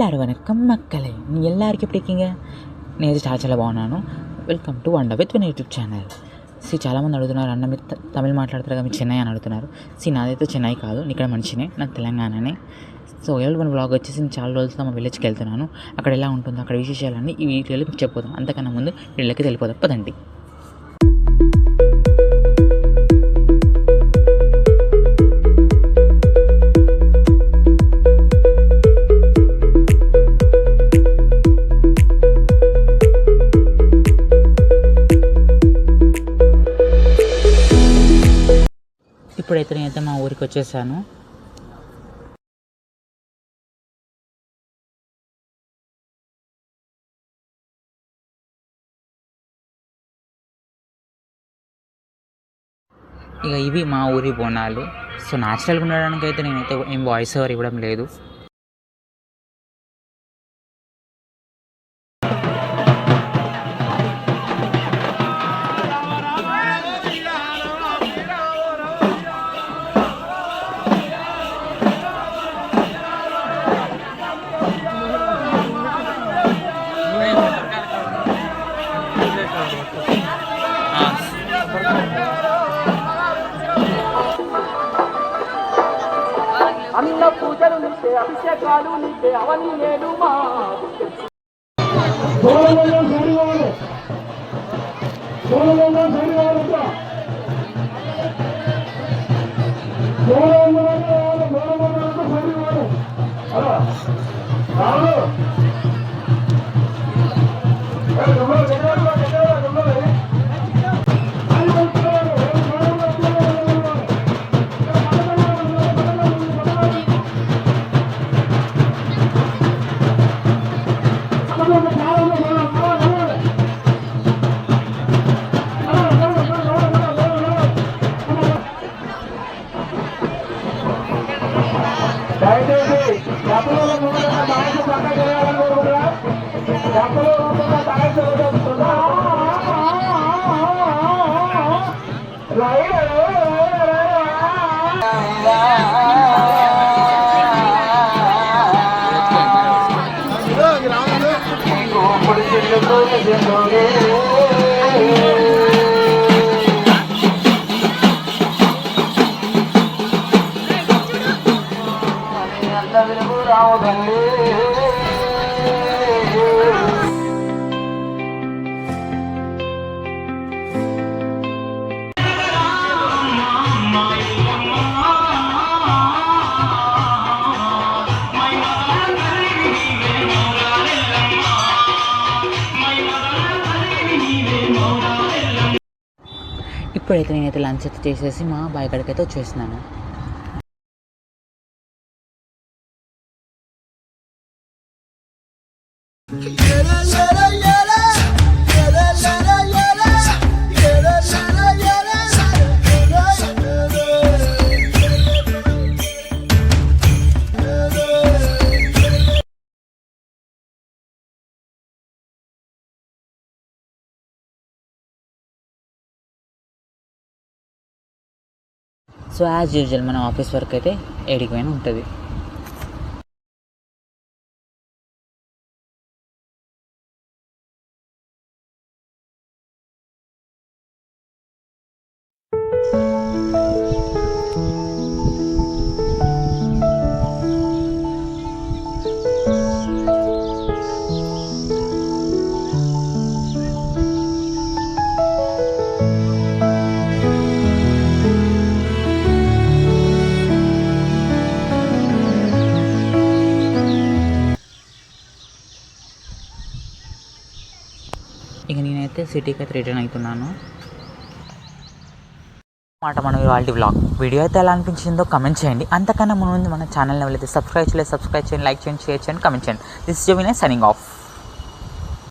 எல்லாரும் வணக்கம் மக்களே, நீ எல்லாருக்கும் எப்படி இருக்கீங்க? నేను చాలా బాగున్నాను. Welcome to wonder with win YouTube channel. చాలామంది అడుగుతున్నారు, అన్న మీరు తమిళ్ మాట్లాడతారు కదా, మీరు చెన్నై అని అడుగుతున్నారు. నాదైతే చెన్నై కాదు, ఇక్కడ మంచినే, నాకు తెలంగాణనే. ఎవరి వన్ వ్లాగ్ వచ్చేసి నేను చాలా రోజులతో మా విలేజ్కి వెళ్తున్నాను. అక్కడ ఎలా ఉంటుందో అక్కడ విశేషాలన్నీ ఈ వీడియోలో మీకు చెప్పొద్దాం. అంతకన్నా ముందు వీళ్ళకి వెళ్ళిపోదాం పదండి. ఇప్పుడైతే నేనైతే మా ఊరికి వచ్చేసాను. ఇక ఇవి మా ఊరి బోనాలు. న్యాచురల్గా ఉండడానికి అయితే నేనైతే ఏం వాయిస్ ఓవర్ ఇవ్వడం లేదు. అన్న పూజలు నీకే, అభిషేకాలు నీకే, అవని నేను మా ఇప్పుడైతే నేనైతే లంచ్ అయితే చేసేసి మా బాయ్ కాడికి అయితే వచ్చేస్తున్నాను. యాజ్ యూజువల్ మన ఆఫీస్ వర్క్ అయితే 7కి పైన ఉంటుంది. ఇక నేనైతే సిటీకి అయితే రిటర్న్ అవుతున్నాను మాట. మనం ఇవాళ వ్లాగ్ వీడియో అయితే ఎలా అనిపించిందో కమెంట్ చేయండి. అంతకన్నా ముందు మన ఛానల్ని ఎవరైతే సబ్స్క్రైబ్ చేయండి, లైక్ చేయండి, షేర్ చేయండి, కమెంట్ చేయండి. This is Jovine signing of.